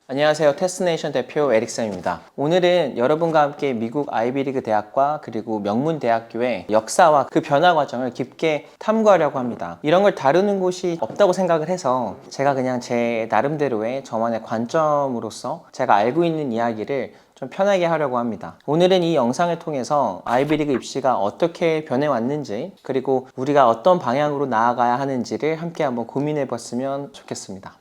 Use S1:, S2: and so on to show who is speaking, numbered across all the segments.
S1: 안녕하세요. 테스트네이션 대표 에릭쌤입니다. 오늘은 여러분과 함께 미국 아이비리그 대학과 그리고 명문대학교의 역사와 그 변화 과정을 깊게 탐구하려고 합니다. 이런 걸 다루는 곳이 없다고 생각을 해서 제가 그냥 제 나름대로의 저만의 관점으로서 제가 알고 있는 이야기를 좀 편하게 하려고 합니다. 오늘은 이 영상을 통해서 아이비리그 입시가 어떻게 변해왔는지 그리고 우리가 어떤 방향으로 나아가야 하는지를 함께 한번 고민해 봤으면 좋겠습니다.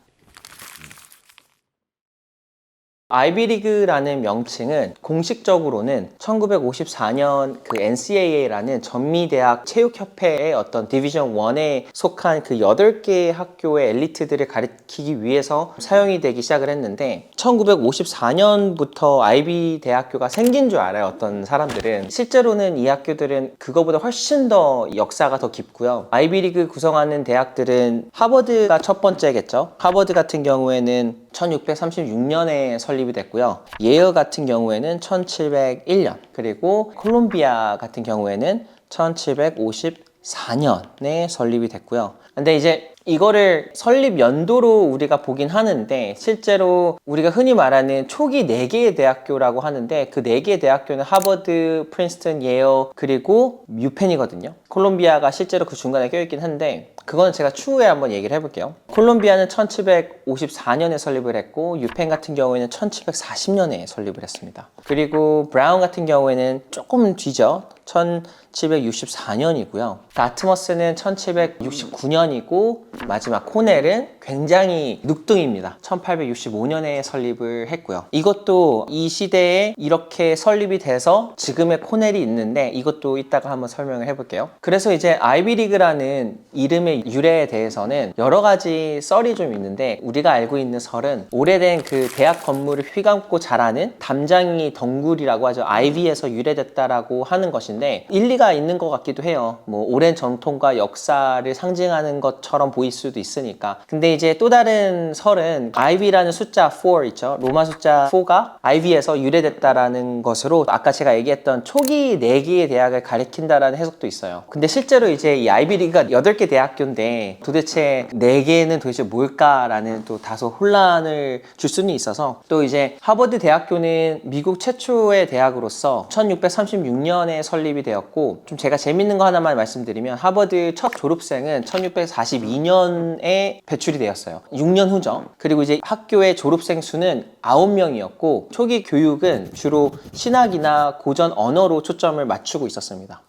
S1: 아이비리그라는 명칭은 공식적으로는 1954년 그 NCAA라는 전미대학 체육협회의 어떤 디비전 1에 속한 그 8개의 학교의 엘리트들을 가리키기 위해서 사용이 되기 시작을 했는데 1954년부터 아이비 대학교가 생긴 줄 알아요. 어떤 사람들은. 실제로는 이 학교들은 그거보다 훨씬 더 역사가 더 깊고요. 아이비리그 구성하는 대학들은 하버드가 첫 번째겠죠. 하버드 같은 경우에는 1636년에 설립이 됐고요. 예어 같은 경우에는 1701년, 그리고 콜롬비아 같은 경우에는 1754년에 설립이 됐고요. 근데 이제 이거를 설립 연도로 우리가 보긴 하는데 실제로 우리가 흔히 말하는 초기 4개의 대학교라고 하는데 그 4개의 대학교는 하버드, 프린스턴, 예어, 그리고 유펜이거든요. 콜롬비아가 실제로 그 중간에 껴있긴 한데 그거는 제가 추후에 한번 얘기를 해볼게요. 콜롬비아는 1754년에 설립을 했고 유펜 같은 경우에는 1740년에 설립을 했습니다. 그리고 브라운 같은 경우에는 조금 뒤죠. 1764년이고요. 다트머스는 1769년이고 마지막 코넬은 굉장히 늑둥입니다. 1865년에 설립을 했고요. 이것도 이 시대에 이렇게 설립이 돼서 지금의 코넬이 있는데 이것도 이따가 한번 설명을 해볼게요. 그래서 이제 아이비리그라는 이름의 유래에 대해서는 여러 가지 썰이 좀 있는데 우리가 알고 있는 설은 오래된 그 대학 건물을 휘감고 자라는 담장이 덩굴이라고 하죠. 아이비에서 유래됐다라고 하는 것인데 일리가 있는 것 같기도 해요. 뭐 오랜 전통과 역사를 상징하는 것처럼 보일 수도 있으니까. 근데 이제 또 다른 설은 아이비라는 숫자 4 있죠. 로마 숫자 4가 아이비에서 유래됐다라는 것으로 아까 제가 얘기했던 초기 4개의 대학을 가리킨다라는 해석도 있어요. 근데 실제로 이제 이 아이비리그가 8개 대학교인데 도대체 4개는 도대체 뭘까라는 또 다소 혼란을 줄 수는 있어서 또 이제 하버드 대학교는 미국 최초의 대학으로서 1636년에 설립이 되었고 좀 제가 재밌는 거 하나만 말씀드리면 하버드 첫 졸업생은 1642년에 배출이 되었어요. 6년 후죠. 그리고 이제 학교의 졸업생 수는 9명이었고 초기 교육은 주로 신학이나 고전 언어로 초점을 맞추고 있었습니다.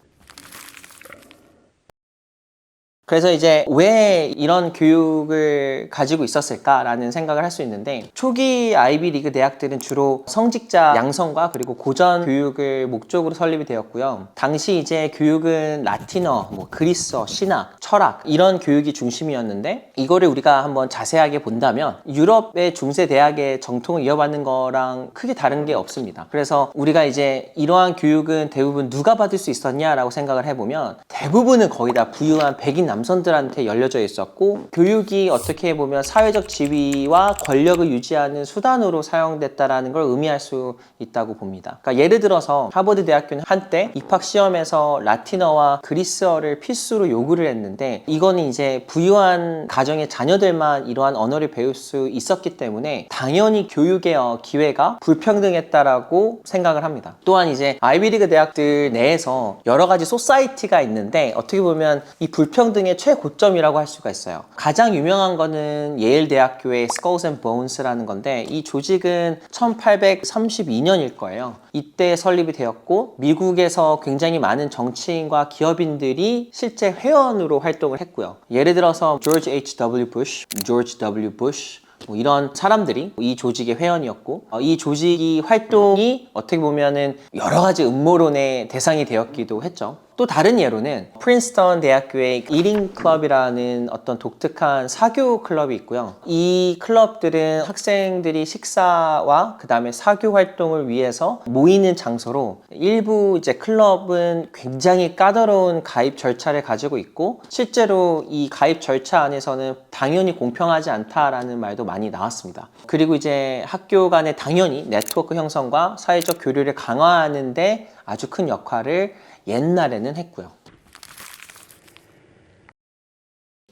S1: 그래서 이제 왜 이런 교육을 가지고 있었을까라는 생각을 할 수 있는데 초기 아이비리그 대학들은 주로 성직자 양성과 그리고 고전 교육을 목적으로 설립이 되었고요. 당시 이제 교육은 라틴어, 그리스어, 신학, 철학 이런 교육이 중심이었는데 이거를 우리가 한번 자세하게 본다면 유럽의 중세 대학의 정통을 이어받는 거랑 크게 다른 게 없습니다. 그래서 우리가 이제 이러한 교육은 대부분 누가 받을 수 있었냐라고 생각을 해보면 대부분은 거의 다 부유한 백인 남성들한테 열려져 있었고 교육이 어떻게 보면 사회적 지위와 권력을 유지하는 수단으로 사용됐다라는 걸 의미할 수 있다고 봅니다. 그러니까 예를 들어서 하버드 대학교는 한때 입학 시험에서 라틴어와 그리스어를 필수로 요구를 했는데 이거는 이제 부유한 가정의 자녀들만 이러한 언어를 배울 수 있었기 때문에 당연히 교육의 기회가 불평등했다라고 생각을 합니다. 또한 이제 아이비리그 대학들 내에서 여러 가지 소사이티가 있는데 어떻게 보면 이 불평등의 최고점이라고 할 수가 있어요. 가장 유명한 거는 예일 대학교의 Skulls and Bones라는 건데 이 조직은 1832년일 거예요. 이때 설립이 되었고 미국에서 굉장히 많은 정치인과 기업인들이 실제 회원으로 활동을 했고요. 예를 들어서 조지 H.W. 부시, 조지 W. 부시 이런 사람들이 이 조직의 회원이었고 이 조직이 활동이 어떻게 보면은 여러 가지 음모론의 대상이 되었기도 했죠. 또 다른 예로는 프린스턴 대학교의 이링 클럽이라는 어떤 독특한 사교 클럽이 있고요. 이 클럽들은 학생들이 식사와 그 다음에 사교 활동을 위해서 모이는 장소로 일부 이제 클럽은 굉장히 까다로운 가입 절차를 가지고 있고 실제로 이 가입 절차 안에서는 당연히 공평하지 않다라는 말도 많이 나왔습니다. 그리고 이제 학교 간의 당연히 네트워크 형성과 사회적 교류를 강화하는 데 아주 큰 역할을 옛날에는 했고요.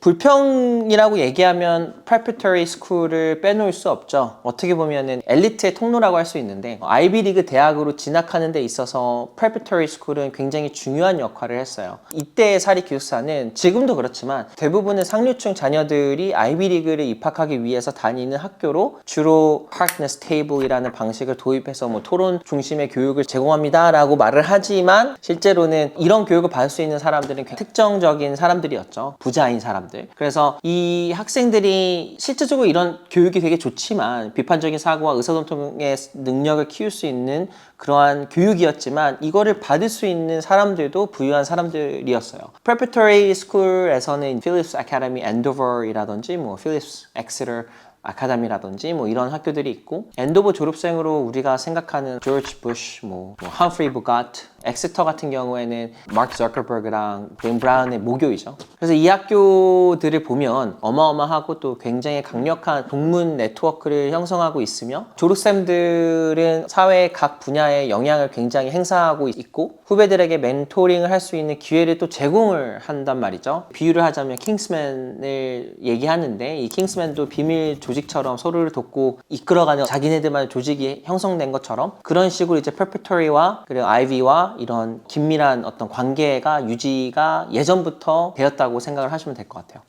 S1: 불평이라고 얘기하면 preparatory school을 빼놓을 수 없죠. 어떻게 보면은 엘리트의 통로라고 할 수 있는데 아이비리그 대학으로 진학하는 데 있어서 preparatory school은 굉장히 중요한 역할을 했어요. 이때의 사립 기숙사는 지금도 그렇지만 대부분의 상류층 자녀들이 아이비리그를 입학하기 위해서 다니는 학교로 주로 Harkness Table이라는 방식을 도입해서 뭐 토론 중심의 교육을 제공합니다 라고 말을 하지만 실제로는 이런 교육을 받을 수 있는 사람들은 특정적인 사람들이었죠. 부자인 사람들. 그래서 이 학생들이 실질적으로 이런 교육이 되게 좋지만 비판적인 사고와 의사소통의 능력을 키울 수 있는 그러한 교육이었지만 이거를 받을 수 있는 사람들도 부유한 사람들이었어요. Preparatory School에서는 Phillips Academy Andover이라든지 뭐 Phillips Exeter 아카데미라든지 뭐 이런 학교들이 있고 엔도버 졸업생으로 우리가 생각하는 조지 부시, 뭐 험프리 보가트, 엑스터 같은 경우에는 마크 저커버그랑 댄 브라운의 모교이죠. 그래서 이 학교들을 보면 어마어마하고 또 굉장히 강력한 동문 네트워크를 형성하고 있으며 졸업생들은 사회의 각 분야에 영향을 굉장히 행사하고 있고 후배들에게 멘토링을 할 수 있는 기회를 또 제공을 한단 말이죠. 비유를 하자면 킹스맨을 얘기하는데 이 킹스맨도 비밀 조직처럼 서로를 돕고 이끌어가는 자기네들만의 조직이 형성된 것처럼 그런 식으로 이제 preparatory와 그리고 아이비와 이런 긴밀한 어떤 관계가 유지가 예전부터 되었다고 생각을 하시면 될 것 같아요.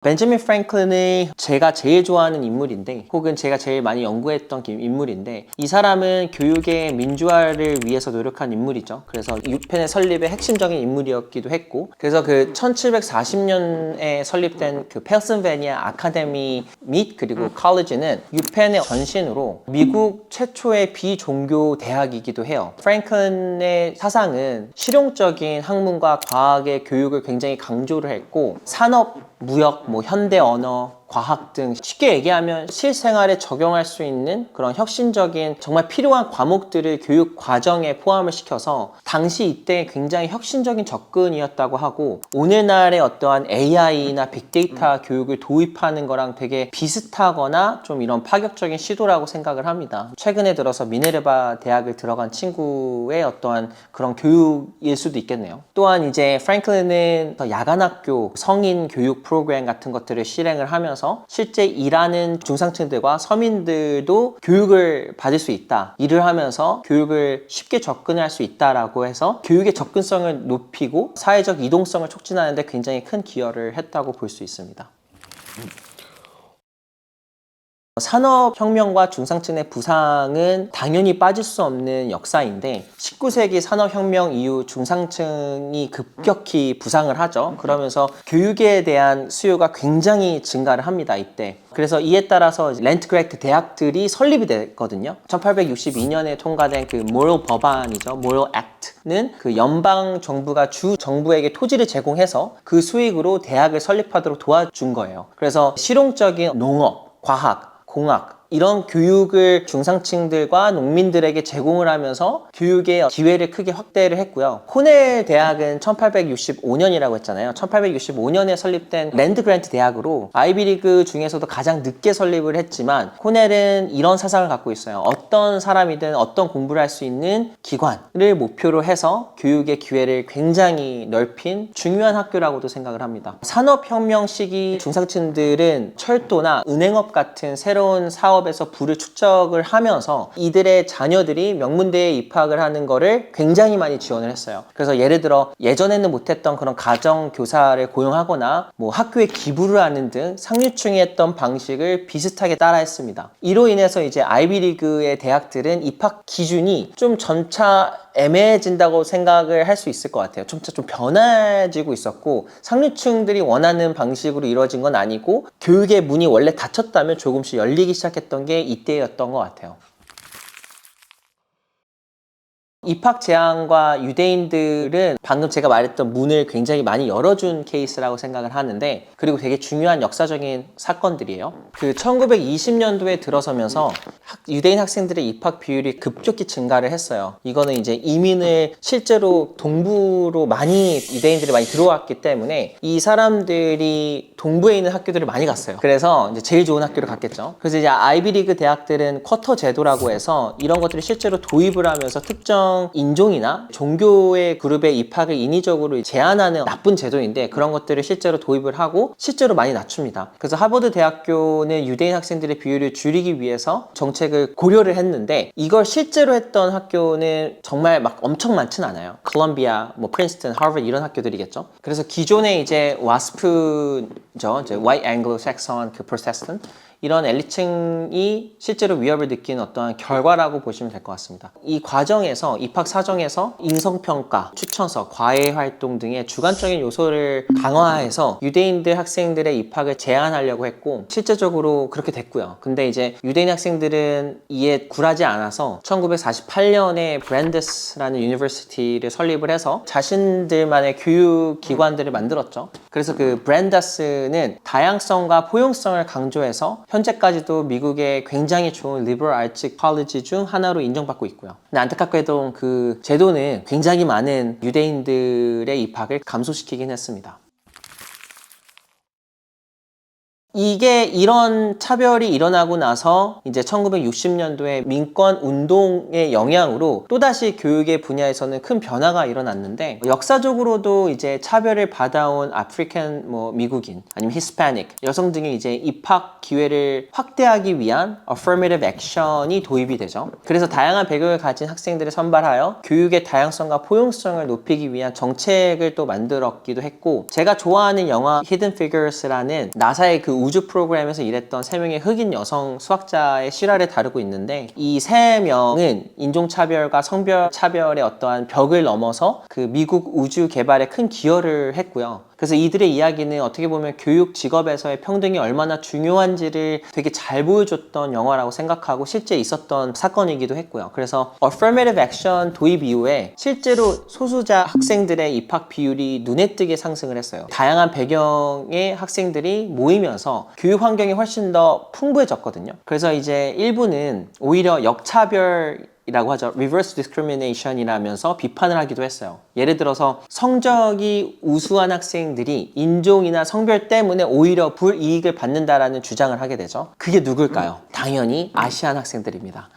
S1: 벤저민 프랭클린이 제가 제일 좋아하는 인물인데 혹은 제가 제일 많이 연구했던 인물인데 이 사람은 교육의 민주화를 위해서 노력한 인물이죠. 그래서 유펜의 설립의 핵심적인 인물이었기도 했고 그래서 그 1740년에 설립된 그 펜실베니아 아카데미 및 그리고 컬리지는 유펜의 전신으로 미국 최초의 비종교 대학이기도 해요. 프랭클린의 사상은 실용적인 학문과 과학의 교육을 굉장히 강조를 했고 산업, 무역, 뭐 현대 언어, 과학 등 쉽게 얘기하면 실생활에 적용할 수 있는 그런 혁신적인 정말 필요한 과목들을 교육 과정에 포함을 시켜서 당시 이때 굉장히 혁신적인 접근이었다고 하고 오늘날의 어떠한 AI나 빅데이터 교육을 도입하는 거랑 되게 비슷하거나 좀 이런 파격적인 시도라고 생각을 합니다. 최근에 들어서 미네르바 대학을 들어간 친구의 어떠한 그런 교육일 수도 있겠네요. 또한 이제 프랭클린은 야간학교, 성인 교육 프로그램 같은 것들을 실행을 하면서 실제 일하는 중상층들과 서민들도 교육을 받을 수 있다. 일을 하면서 교육을 쉽게 접근할 수 있다라고 해서 교육의 접근성을 높이고 사회적 이동성을 촉진하는 데 굉장히 큰 기여를 했다고 볼 수 있습니다. 산업혁명과 중상층의 부상은 당연히 빠질 수 없는 역사인데 19세기 산업혁명 이후 중상층이 급격히 부상을 하죠. 그러면서 교육에 대한 수요가 굉장히 증가를 합니다. 이때. 그래서 이에 따라서 랜드그랜트 대학들이 설립이 됐거든요. 1862년에 통과된 그 모럴 법안이죠. 모럴 액트는 그 연방 정부가 주 정부에게 토지를 제공해서 그 수익으로 대학을 설립하도록 도와준 거예요. 그래서 실용적인 농업, 과학, 공학 이런 교육을 중상층들과 농민들에게 제공을 하면서 교육의 기회를 크게 확대를 했고요. 코넬 대학은 1865년이라고 했잖아요. 1865년에 설립된 랜드그랜트 대학으로 아이비리그 중에서도 가장 늦게 설립을 했지만 코넬은 이런 사상을 갖고 있어요. 어떤 사람이든 어떤 공부를 할 수 있는 기관을 목표로 해서 교육의 기회를 굉장히 넓힌 중요한 학교라고도 생각을 합니다. 산업혁명 시기 중상층들은 철도나 은행업 같은 새로운 사업에서 부를 축적을 하면서 이들의 자녀들이 명문대에 입학을 하는 거를 굉장히 많이 지원을 했어요. 그래서 예를 들어 예전에는 못했던 그런 가정교사를 고용하거나 뭐 학교에 기부를 하는 등 상류층이 했던 방식을 비슷하게 따라했습니다. 이로 인해서 이제 아이비리그의 대학들은 입학 기준이 좀 점차 애매해진다고 생각을 할 수 있을 것 같아요. 점차 좀 변해지고 있었고 상류층들이 원하는 방식으로 이루어진 건 아니고 교육의 문이 원래 닫혔다면 조금씩 열리기 시작했던 게 이때였던 것 같아요. 입학 제한과 유대인들은 방금 제가 말했던 문을 굉장히 많이 열어준 케이스라고 생각을 하는데 그리고 되게 중요한 역사적인 사건들이에요. 그 1920년도에 들어서면서 유대인 학생들의 입학 비율이 급격히 증가를 했어요. 이거는 이제 이민을 실제로 동부로 많이 유대인들이 많이 들어왔기 때문에 이 사람들이 동부에 있는 학교들을 많이 갔어요. 그래서 이제 제일 좋은 학교를 갔겠죠. 그래서 이제 아이비리그 대학들은 쿼터 제도라고 해서 이런 것들을 실제로 도입을 하면서 특정 특정 인종이나 종교의 그룹에 입학을 인위적으로 제한하는 나쁜 제도인데 그런 것들을 실제로 도입을 하고 실제로 많이 낮춥니다. 그래서 하버드 대학교는 유대인 학생들의 비율을 줄이기 위해서 정책을 고려를 했는데 이걸 실제로 했던 학교는 정말 막 엄청 많진 않아요. 콜럼비아, 뭐 프린스턴, 하버드 이런 학교들이겠죠. 그래서 기존에 이제 와스프죠, 이제 White Anglo-Saxon 그 Protestant 이런 엘리층이 실제로 위협을 느끼는 어떠한 결과라고 보시면 될 것 같습니다. 이 과정에서 입학 사정에서 인성평가, 추천서, 과외 활동 등의 주관적인 요소를 강화해서 유대인들 학생들의 입학을 제한하려고 했고 실제적으로 그렇게 됐고요. 근데 이제 유대인 학생들은 이에 굴하지 않아서 1948년에 브랜데스라는 유니버시티를 설립을 해서 자신들만의 교육 기관들을 만들었죠. 그래서 그 브랜데스는 다양성과 포용성을 강조해서 현재까지도 미국의 굉장히 좋은 리버럴 아츠 컬리지 중 하나로 인정받고 있고요. 근데 안타깝게도 그 제도는 굉장히 많은 유대인들의 입학을 감소시키긴 했습니다. 이게 이런 차별이 일어나고 나서 이제 1960년도에 민권 운동의 영향으로 또다시 교육의 분야에서는 큰 변화가 일어났는데 역사적으로도 이제 차별을 받아온 아프리칸 미국인 아니면 히스패닉 여성 등의 이제 입학 기회를 확대하기 위한 affirmative action이 도입이 되죠. 그래서 다양한 배경을 가진 학생들을 선발하여 교육의 다양성과 포용성을 높이기 위한 정책을 또 만들었기도 했고 제가 좋아하는 영화 Hidden Figures라는 나사의 그 우주 프로그램에서 일했던 3명의 흑인 여성 수학자의 실화를 다루고 있는데 이 3명은 인종차별과 성별차별의 어떠한 벽을 넘어서 그 미국 우주 개발에 큰 기여를 했고요. 그래서 이들의 이야기는 어떻게 보면 교육 직업에서의 평등이 얼마나 중요한지를 되게 잘 보여줬던 영화라고 생각하고 실제 있었던 사건이기도 했고요. 그래서 Affirmative Action 도입 이후에 실제로 소수자 학생들의 입학 비율이 눈에 띄게 상승을 했어요. 다양한 배경의 학생들이 모이면서 교육 환경이 훨씬 더 풍부해졌거든요. 그래서 이제 일부는 오히려 역차별 이라고 하죠. Reverse discrimination 이라면서 비판을 하기도 했어요. 예를 들어서 성적이 우수한 학생들이 인종이나 성별 때문에 오히려 불이익을 받는다라는 주장을 하게 되죠. 그게 누굴까요? 당연히 아시안 학생들입니다.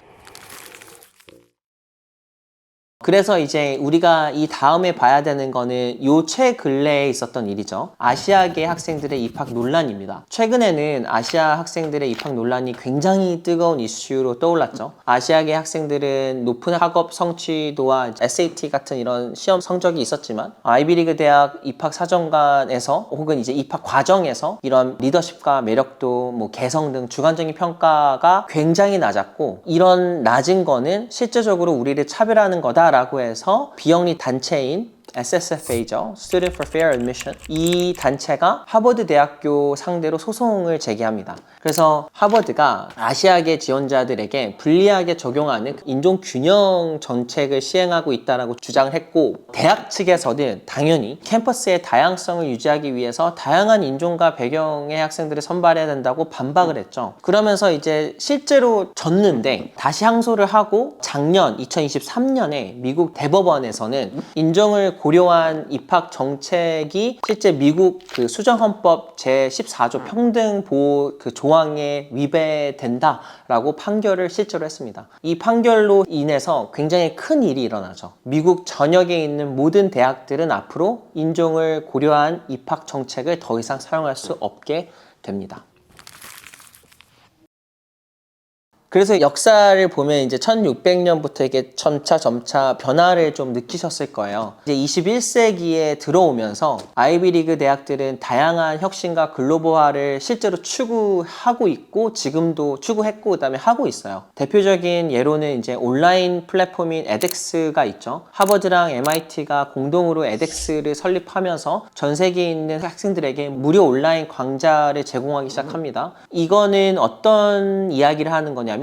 S1: 그래서 이제 우리가 이 다음에 봐야 되는 거는 요 최근래에 있었던 일이죠. 아시아계 학생들의 입학 논란입니다. 최근에는 아시아 학생들의 입학 논란이 굉장히 뜨거운 이슈로 떠올랐죠. 아시아계 학생들은 높은 학업 성취도와 SAT 같은 이런 시험 성적이 있었지만 아이비리그 대학 입학 사정관에서 혹은 이제 입학 과정에서 이런 리더십과 매력도 개성 등 주관적인 평가가 굉장히 낮았고 이런 낮은 거는 실제적으로 우리를 차별하는 거다 라고 해서 비영리 단체인 SSFA죠. Student for Fair Admission. 이 단체가 하버드 대학교 상대로 소송을 제기합니다. 그래서 하버드가 아시아계 지원자들에게 불리하게 적용하는 인종 균형 정책을 시행하고 있다라고 주장을 했고 대학 측에서는 당연히 캠퍼스의 다양성을 유지하기 위해서 다양한 인종과 배경의 학생들을 선발해야 된다고 반박을 했죠. 그러면서 이제 실제로 졌는데 다시 항소를 하고 작년 2023년에 미국 대법원에서는 인종을 고려한 입학 정책이 실제 미국 그 수정헌법 제14조 평등 보호 그 조항에 위배된다라고 판결을 실제로 했습니다. 이 판결로 인해서 굉장히 큰 일이 일어나죠. 미국 전역에 있는 모든 대학들은 앞으로 인종을 고려한 입학 정책을 더 이상 사용할 수 없게 됩니다. 그래서 역사를 보면 이제 1600년부터 이게 점차 변화를 좀 느끼셨을 거예요. 이제 21세기에 들어오면서 아이비리그 대학들은 다양한 혁신과 글로벌화를 실제로 추구하고 있고 지금도 추구했고 그다음에 하고 있어요. 대표적인 예로는 이제 온라인 플랫폼인 edX가 있죠. 하버드랑 MIT가 공동으로 edX를 설립하면서 전 세계에 있는 학생들에게 무료 온라인 강좌를 제공하기 시작합니다. 이거는 어떤 이야기를 하는 거냐면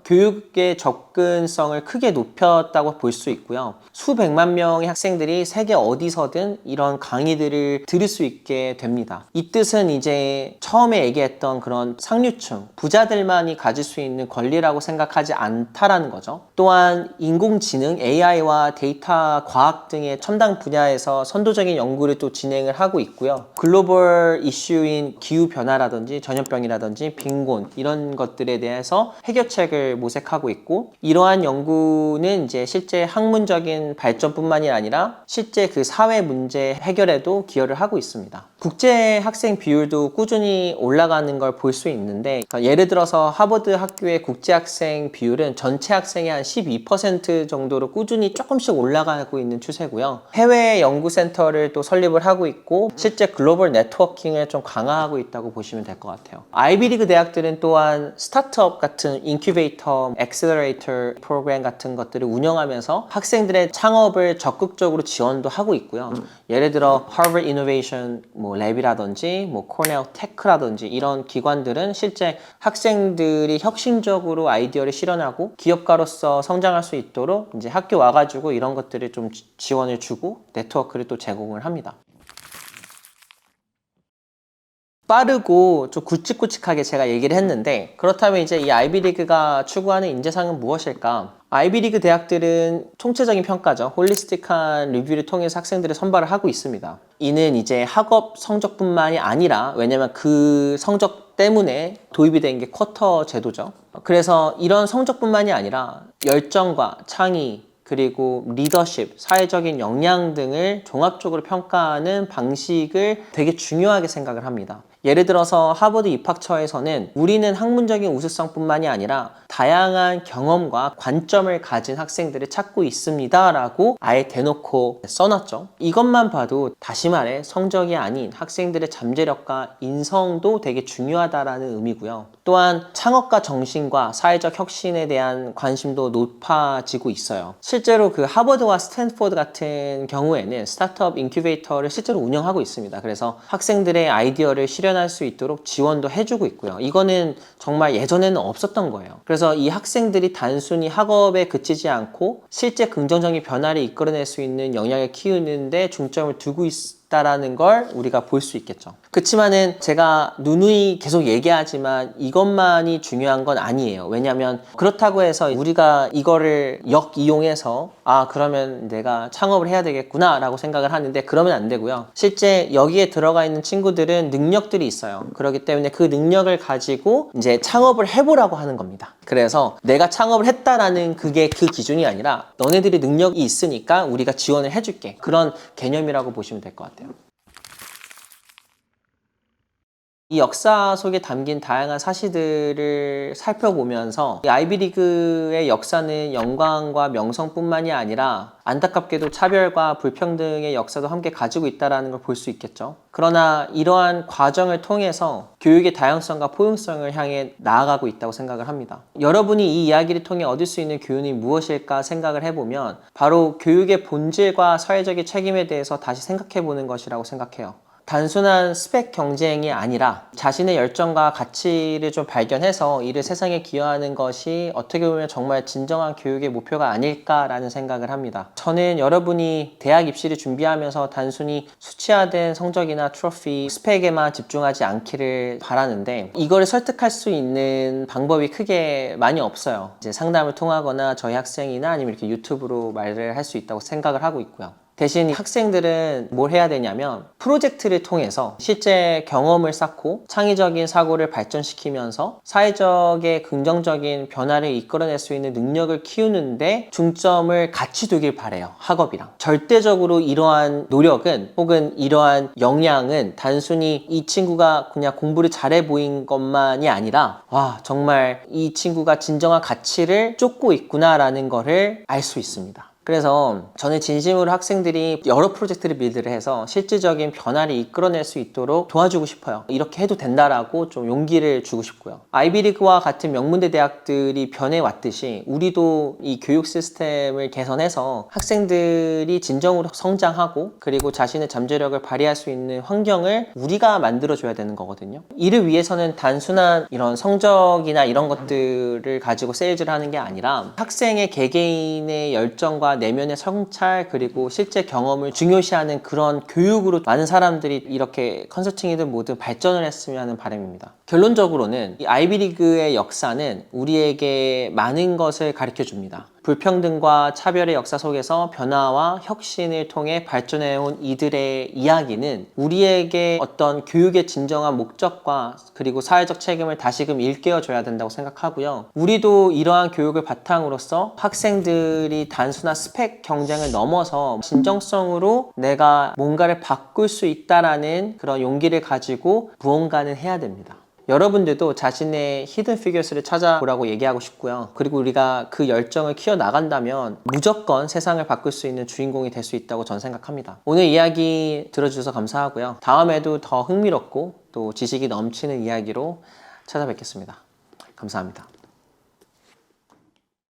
S1: 교육의 접근성을 크게 높였다고 볼 수 있고요. 수백만 명의 학생들이 세계 어디서든 이런 강의들을 들을 수 있게 됩니다. 이 뜻은 이제 처음에 얘기했던 그런 상류층, 부자들만이 가질 수 있는 권리라고 생각하지 않다라는 거죠. 또한 인공지능, AI와 데이터 과학 등의 첨단 분야에서 선도적인 연구를 또 진행을 하고 있고요. 글로벌 이슈인 기후변화라든지 전염병이라든지 빈곤 이런 것들에 대해서 해결 해결책을 모색하고 있고, 이러한 연구는 이제 실제 학문적인 발전뿐만이 아니라 실제 그 사회 문제 해결에도 기여를 하고 있습니다. 국제 학생 비율도 꾸준히 올라가는 걸 볼 수 있는데, 예를 들어서 하버드 학교의 국제 학생 비율은 전체 학생의 한 12% 정도로 꾸준히 조금씩 올라가고 있는 추세고요. 해외 연구센터를 또 설립을 하고 있고, 실제 글로벌 네트워킹을 좀 강화하고 있다고 보시면 될 것 같아요. 아이비리그 대학들은 또한 스타트업 같은 인큐베이터, 엑셀러레이터 프로그램 같은 것들을 운영하면서 학생들의 창업을 적극적으로 지원도 하고 있고요. 예를 들어 하버드 이노베이션 랩이라든지 코넬 테크라든지 이런 기관들은 실제 학생들이 혁신적으로 아이디어를 실현하고 기업가로서 성장할 수 있도록 이제 학교 와가지고 이런 것들을 좀 지원을 주고 네트워크를 또 제공을 합니다. 빠르고 좀 굵직굵직하게 제가 얘기를 했는데, 그렇다면 이제 이 아이비리그가 추구하는 인재상은 무엇일까? 아이비리그 대학들은 총체적인 평가죠. 홀리스틱한 리뷰를 통해서 학생들을 선발을 하고 있습니다. 이는 이제 학업 성적뿐만이 아니라, 왜냐면 그 성적 때문에 도입이 된 게 쿼터 제도죠. 그래서 이런 성적뿐만이 아니라 열정과 창의, 그리고 리더십, 사회적인 역량 등을 종합적으로 평가하는 방식을 되게 중요하게 생각을 합니다. 예를 들어서 하버드 입학처에서는 우리는 학문적인 우수성뿐만이 아니라 다양한 경험과 관점을 가진 학생들을 찾고 있습니다 라고 아예 대놓고 써놨죠. 이것만 봐도 다시 말해 성적이 아닌 학생들의 잠재력과 인성도 되게 중요하다라는 의미고요. 또한 창업가 정신과 사회적 혁신에 대한 관심도 높아지고 있어요. 실제로 그 하버드와 스탠포드 같은 경우에는 스타트업 인큐베이터를 실제로 운영하고 있습니다. 그래서 학생들의 아이디어를 실현할 수 있도록 지원도 해주고 있고요. 이거는 정말 예전에는 없었던 거예요. 그래서 이 학생들이 단순히 학업에 그치지 않고 실제 긍정적인 변화를 이끌어낼 수 있는 역량을 키우는 데 중점을 두고 있다라는 걸 우리가 볼 수 있겠죠. 그치만은 제가 누누이 계속 얘기하지만 이것만이 중요한 건 아니에요. 왜냐면 그렇다고 해서 우리가 이거를 역이용해서 그러면 내가 창업을 해야 되겠구나 라고 생각을 하는데, 그러면 안 되고요. 실제 여기에 들어가 있는 친구들은 능력들이 있어요. 그렇기 때문에 그 능력을 가지고 이제 창업을 해보라고 하는 겁니다. 그래서 내가 창업을 했다라는 그게 그 기준이 아니라 너네들이 능력이 있으니까 우리가 지원을 해줄게, 그런 개념이라고 보시면 될 것 같아요. 이 역사 속에 담긴 다양한 사실들을 살펴보면서 이 아이비리그의 역사는 영광과 명성뿐만이 아니라 안타깝게도 차별과 불평등의 역사도 함께 가지고 있다는 걸 볼 수 있겠죠. 그러나 이러한 과정을 통해서 교육의 다양성과 포용성을 향해 나아가고 있다고 생각을 합니다. 여러분이 이 이야기를 통해 얻을 수 있는 교훈이 무엇일까 생각을 해보면 바로 교육의 본질과 사회적인 책임에 대해서 다시 생각해보는 것이라고 생각해요. 단순한 스펙 경쟁이 아니라 자신의 열정과 가치를 좀 발견해서 이를 세상에 기여하는 것이 어떻게 보면 정말 진정한 교육의 목표가 아닐까라는 생각을 합니다. 저는 여러분이 대학 입시를 준비하면서 단순히 수치화된 성적이나 트로피, 스펙에만 집중하지 않기를 바라는데, 이거를 설득할 수 있는 방법이 크게 많이 없어요. 이제 상담을 통하거나 저희 학생이나 아니면 이렇게 유튜브로 말을 할 수 있다고 생각을 하고 있고요. 대신 학생들은 뭘 해야 되냐면 프로젝트를 통해서 실제 경험을 쌓고 창의적인 사고를 발전시키면서 사회적인 긍정적인 변화를 이끌어낼 수 있는 능력을 키우는데 중점을 같이 두길 바래요. 학업이랑. 절대적으로 이러한 노력은 혹은 이러한 역량은 단순히 이 친구가 그냥 공부를 잘해 보인 것만이 아니라 정말 이 친구가 진정한 가치를 쫓고 있구나라는 거를 알 수 있습니다. 그래서 저는 진심으로 학생들이 여러 프로젝트를 빌드를 해서 실질적인 변화를 이끌어낼 수 있도록 도와주고 싶어요. 이렇게 해도 된다라고 좀 용기를 주고 싶고요. 아이비리그와 같은 명문대 대학들이 변해왔듯이 우리도 이 교육 시스템을 개선해서 학생들이 진정으로 성장하고 그리고 자신의 잠재력을 발휘할 수 있는 환경을 우리가 만들어줘야 되는 거거든요. 이를 위해서는 단순한 이런 성적이나 이런 것들을 가지고 세일즈를 하는 게 아니라 학생의 개개인의 열정과 내면의 성찰 그리고 실제 경험을 중요시하는 그런 교육으로 많은 사람들이 이렇게 컨설팅이든 뭐든 발전을 했으면 하는 바람입니다. 결론적으로는 이 아이비리그의 역사는 우리에게 많은 것을 가르쳐 줍니다. 불평등과 차별의 역사 속에서 변화와 혁신을 통해 발전해온 이들의 이야기는 우리에게 어떤 교육의 진정한 목적과 그리고 사회적 책임을 다시금 일깨워줘야 된다고 생각하고요. 우리도 이러한 교육을 바탕으로서 학생들이 단순한 스펙 경쟁을 넘어서 진정성으로 내가 뭔가를 바꿀 수 있다라는 그런 용기를 가지고 무언가는 해야 됩니다. 여러분들도 자신의 히든 피겨스를 찾아보라고 얘기하고 싶고요. 그리고 우리가 그 열정을 키워나간다면 무조건 세상을 바꿀 수 있는 주인공이 될 수 있다고 저는 생각합니다. 오늘 이야기 들어주셔서 감사하고요. 다음에도 더 흥미롭고 또 지식이 넘치는 이야기로 찾아뵙겠습니다. 감사합니다.